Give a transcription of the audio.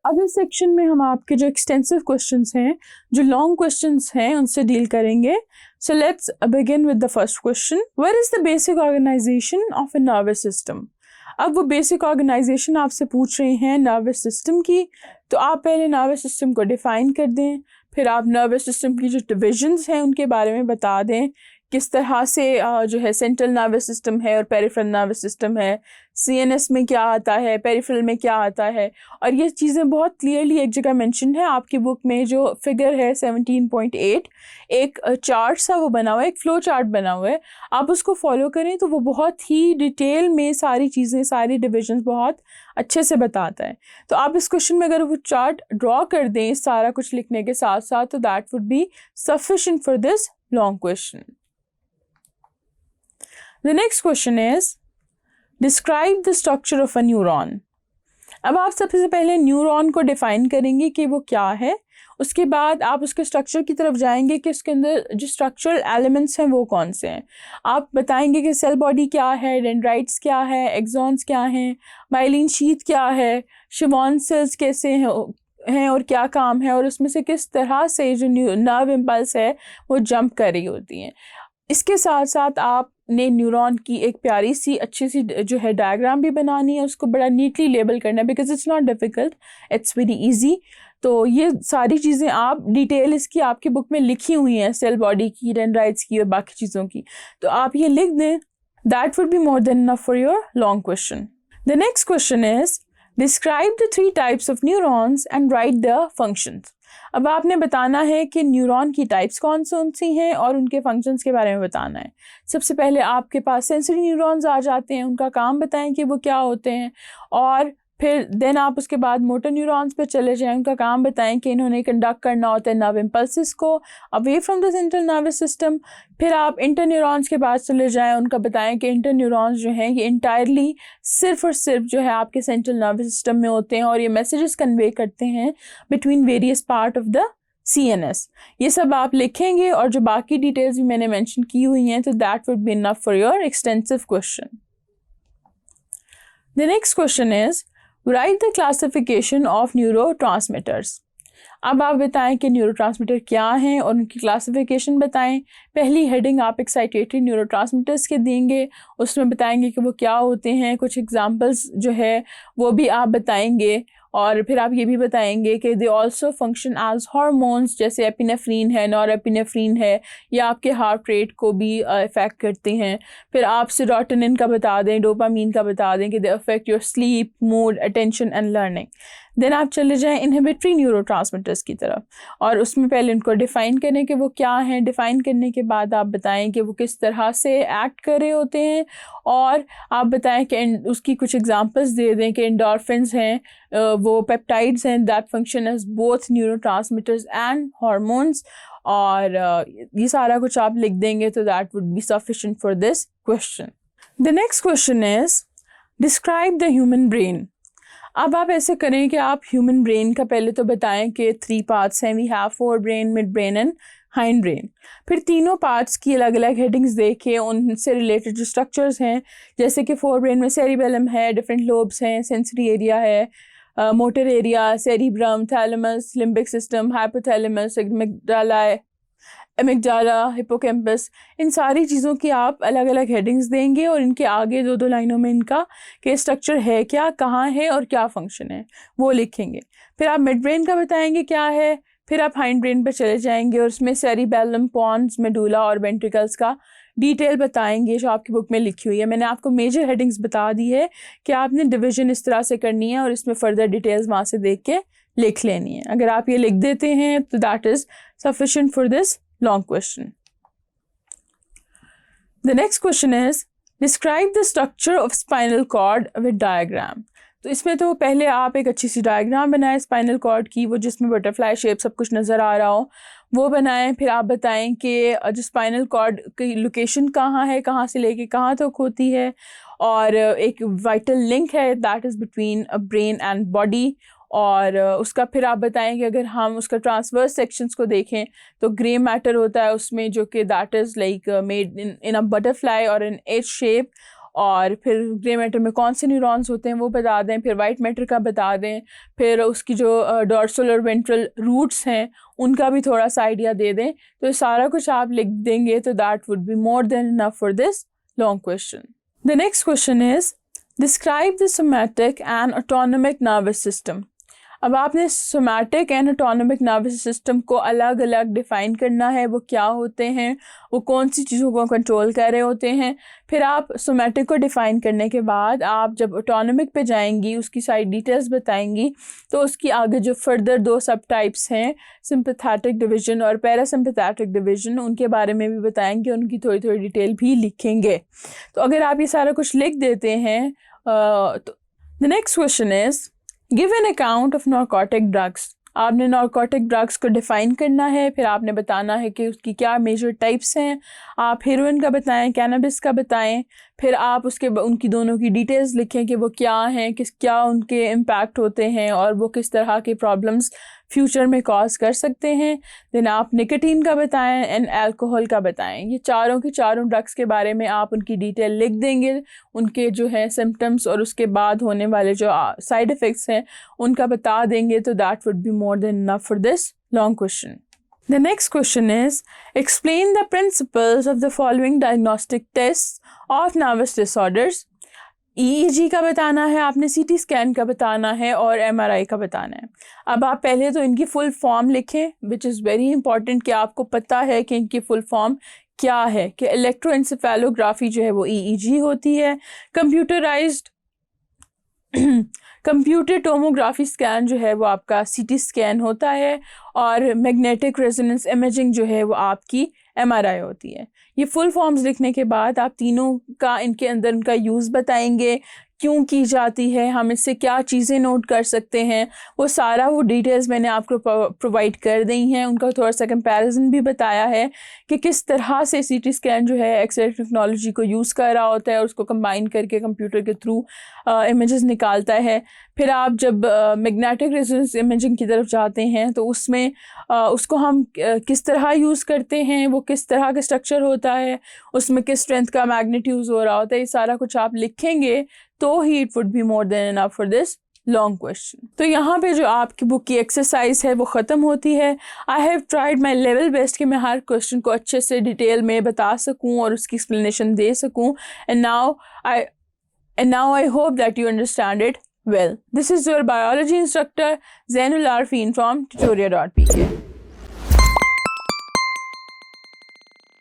अब इस सेक्शन में हम आपके जो एक्सटेंसिव क्वेश्चंस हैं, जो लॉन्ग क्वेश्चंस हैं, उनसे डील करेंगे. So let's begin with the first question. What is the basic organisation of a nervous system? अब वो बेसिक ऑर्गेनाइजेशन आपसे पूछ रहे हैं नर्वस सिस्टम की, तो आप पहले नर्वस सिस्टम को डिफाइन कर दें, फिर आप नर्वस सिस्टम की जो डिविजन्स हैं उनके बारे में बता दें, किस तरह से जो है सेंट्रल नर्वस सिस्टम है और पेरिफेरल नर्वस सिस्टम है, सीएनएस में क्या आता है, पेरिफेरल में क्या आता है. और ये चीज़ें बहुत क्लियरली एक जगह मेंशन है आपकी बुक में. जो फिगर है 17.8, एक चार्ट सा वो बना हुआ है, एक फ्लो चार्ट बना हुआ है, आप उसको फॉलो करें तो वो बहुत ही डिटेल में सारी चीज़ें, सारी डिविजन्स बहुत अच्छे से बताता है. तो आप इस क्वेश्चन में अगर वो चार्ट ड्रॉ कर दें सारा कुछ लिखने के साथ साथ, तो that would be sufficient for this long question. The next question is, describe the structure of a neuron. अब आप सबसे पहले न्यूरॉन को डिफाइन करेंगे कि वो क्या है, उसके बाद आप उसके स्ट्रक्चर की तरफ जाएंगे कि उसके अंदर जो स्ट्रक्चरल एलिमेंट्स हैं वो कौन से हैं. आप बताएंगे कि सेल बॉडी क्या है, डेंड्राइट्स क्या है, एक्सॉन्स क्या हैं, माइलिन शीथ क्या है, शिमॉन सेल्स कैसे हैं और क्या काम है, और उसमें से किस तरह से जो नर्व इम्पल्स है वो जंप कर रही होती हैं. इसके साथ साथ आपने न्यूरॉन की एक प्यारी सी अच्छी सी जो है डायग्राम भी बनानी है, उसको बड़ा नीटली लेबल करना है, because it's not difficult, it's very easy. तो ये सारी चीज़ें आप डिटेल इसकी आपकी बुक में लिखी हुई हैं, सेल बॉडी की, डेंड्राइट्स की और बाकी चीज़ों की, तो आप ये लिख दें. That would be more than enough for your long question. The next question is, describe the 3 types of neurons and right the functions. अब आपने बताना है कि न्यूरॉन की टाइप्स कौन सी हैं और उनके फंक्शंस के बारे में बताना है. सबसे पहले आपके पास सेंसरी न्यूरॉन्स आ जाते हैं, उनका काम बताएं कि वो क्या होते हैं, और फिर देन आप उसके बाद मोटर न्यूरॉन्स पे चले जाएं, उनका काम बताएं कि इन्होंने कंडक्ट करना होता है नर्व इम्पल्सिस को away from the central nervous system. फिर आप इंटर न्यूरॉन्स के पास चले जाएं, उनका बताएं कि इंटर न्यूरॉन्स जो हैं ये इंटायरली सिर्फ और सिर्फ जो है आपके सेंट्रल नर्वस सिस्टम में होते हैं और ये मैसेजेस कन्वे करते हैं between various part of the CNS. ये सब आप लिखेंगे और जो बाकी डिटेल्स भी मैंने मेंशन की हुई हैं, तो that would be enough for your extensive question. The next question is, right the classification of neurotransmitters. अब आप बताएं कि न्यूरोट्रांसमीटर क्या हैं और उनकी क्लासिफिकेशन बताएं. पहली हेडिंग आप एक्साइटेटरी न्यूरोट्रांसमीटर्स के देंगे, उसमें बताएंगे कि वो क्या होते हैं, कुछ एग्जांपल्स जो है वो भी आप बताएंगे, और फिर आप ये भी बताएंगे कि they also function as hormones, जैसे एपिनेफ्रीन है, नॉरएपिनेफ्रीन है, या आपके हार्ट रेट को भी इफ़ेक्ट करते हैं. फिर आप सेरोटोनिन का बता दें, डोपामीन का बता दें कि they affect your sleep, mood, attention and learning. Then आप चले जाएं इनहिबिटरी न्यूरोट्रांसमीटर्स की तरफ, और उसमें पहले उनको डिफ़ाइन करें कि वो क्या हैं. डिफ़ाइन करने के बाद आप बताएं कि वो किस तरह से एक्ट कर रहे होते हैं, और आप बताएं कि उसकी कुछ एग्जांपल्स दे दें कि एंडोर्फिन्स हैं, वो पेप्टाइड्स हैं that function as both neurotransmitters and hormones, और ये सारा कुछ आप लिख देंगे तो that would be sufficient for this question. The next question is, describe the human brain. अब आप ऐसे करें कि आप ह्यूमन ब्रेन का पहले तो बताएं कि 3 पार्ट्स हैं. We have fore brain, mid brain and hind brain. फिर तीनों पार्ट्स की अलग अलग हेडिंग्स देके उनसे रिलेटेड जो स्ट्रक्चर्स हैं, जैसे कि फोर ब्रेन में सेरिबेलम है, डिफरेंट लोब्स हैं, सेंसरी एरिया है, motor area, cerebrum, thalamus, limbic system, hypothalamus, amygdala, hippocampus. इन सारी चीज़ों की आप अलग अलग हेडिंग्स देंगे और इनके आगे 2-2 लाइनों में इनका के स्ट्रक्चर है क्या, कहाँ है और क्या फंक्शन है वो लिखेंगे. फिर आप मिड ब्रेन का बताएंगे क्या है. फिर आप हाइंड ब्रेन पर चले जाएंगे और उसमें सेरिबेलम, पॉन्स, मेडुला और वेंट्रिकल्स का डिटेल बताएंगे जो आपकी बुक में लिखी हुई है. मैंने आपको मेजर हेडिंग्स बता दी है कि आपने डिवीजन इस तरह से करनी है और इसमें फर्दर डिटेल्स वहाँ से देख के लिख लेनी है. अगर आप ये लिख देते हैं तो that is sufficient for this long question. The next question is, describe the structure of spinal cord with diagram. तो इसमें तो पहले आप एक अच्छी सी डायग्राम बनाएं स्पाइनल कॉर्ड की, वो जिसमें बटरफ्लाई शेप सब कुछ नज़र आ रहा हो वो बनाएं. फिर आप बताएं कि जो स्पाइनल कॉर्ड की लोकेशन कहाँ है, कहाँ से लेके कहाँ तक होती है, और एक वाइटल लिंक है that is between brain and body. और उसका फिर आप बताएं कि अगर हम उसका ट्रांसवर्स सेक्शंस को देखें तो ग्रे मैटर होता है उसमें, जो कि that is like made in a butterfly और इन एच शेप. और फिर ग्रे मैटर में कौन से न्यूरॉन्स होते हैं वो बता दें, फिर वाइट मैटर का बता दें, फिर उसकी जो डॉर्सल और वेंट्रल रूट्स हैं उनका भी थोड़ा सा आइडिया दे दें। तो ये सारा कुछ आप लिख देंगे तो that would be more than enough for this long question. The next question is describe the somatic and autonomic nervous system. अब आपने somatic and autonomic nervous system को अलग अलग डिफ़ाइन करना है, वो क्या होते हैं, वो कौन सी चीज़ों को कंट्रोल कर रहे होते हैं। फिर आप सोमैटिक को डिफ़ाइन करने के बाद आप जब ऑटोनोमिक पे जाएंगी, उसकी सारी डिटेल्स बताएंगी, तो उसकी आगे जो फर्दर 2 सब टाइप्स हैं, सिंपैथेटिक डिवीज़न और पैरासिम्पैथेटिक डिवीज़न, उनके बारे में भी बताएंगे, उनकी थोड़ी थोड़ी डिटेल भी लिखेंगे। तो अगर आप ये सारा कुछ लिख देते हैं तो the next question is give an account of narcotic drugs. आपने नारकोटिक ड्रग्स को डिफ़ाइन करना है, फिर आपने बताना है कि उसकी क्या मेजर टाइप्स हैं। आप हेरोइन का बताएं, कैनबिस का बताएं, फिर आप उनकी दोनों की डिटेल्स लिखें कि वो क्या हैं, क्या उनके इम्पैक्ट होते हैं और वो किस तरह के प्रॉब्लम्स फ्यूचर में कॉज कर सकते हैं। देन आप निकोटीन का बताएं एंड अल्कोहल का बताएं। ये चारों की चारों ड्रग्स के बारे में आप उनकी डिटेल लिख देंगे, उनके जो है सिम्टम्स और उसके बाद होने वाले जो साइड इफ़ेक्ट्स हैं उनका बता देंगे। तो that would be more than enough for this long question. The next question is explain the principles of the following diagnostic tests of nervous disorders. EEG का बताना है आपने, CT स्कैन का बताना है और MRI का बताना है। अब आप पहले तो इनकी फुल फॉर्म लिखें, विच इज़ वेरी इंपॉर्टेंट कि आपको पता है कि इनकी फुल फॉर्म क्या है। कि इलेक्ट्रोएंसेफेलोग्राफी जो है वो EEG होती है, कंप्यूटर टोमोग्राफी स्कैन जो है वो आपका CT स्कैन होता है, और मैग्नेटिक रेजोनेंस इमेजिंग जो है वो आपकी MRI होती है। ये फुल फॉर्म्स लिखने के बाद आप तीनों का इनके अंदर उनका यूज़ बताएंगे, क्यों की जाती है, हम इससे क्या चीज़ें नोट कर सकते हैं, वो डिटेल्स मैंने आपको प्रोवाइड कर दी हैं। उनका थोड़ा सा कंपैरिजन भी बताया है कि किस तरह से CT स्कैन जो है एक्सरे टेक्नोलॉजी को यूज़ कर रहा होता है और उसको कंबाइन करके कंप्यूटर के थ्रू इमेजेस निकालता है। फिर आप जब मैग्नेटिक रेजोनेंस इमेजिंग की तरफ जाते हैं तो उसमें उसको हम किस तरह यूज़ करते हैं, वो किस तरह का स्ट्रक्चर होता है, उसमें किस स्ट्रेंथ का मैग्नेट यूज़ हो रहा होता है, ये सारा कुछ आप लिखेंगे तो ही it would be more than enough for this long question. तो यहाँ पे जो आपकी बुक की एक्सरसाइज है वो ख़त्म होती है। I have tried my level best कि मैं हर क्वेश्चन को अच्छे से डिटेल में बता सकूँ और उसकी एक्सप्लेनेशन दे सकूँ। And now I hope that you understand it well. This is your biology instructor Zainul Arfin from tutoria.pk.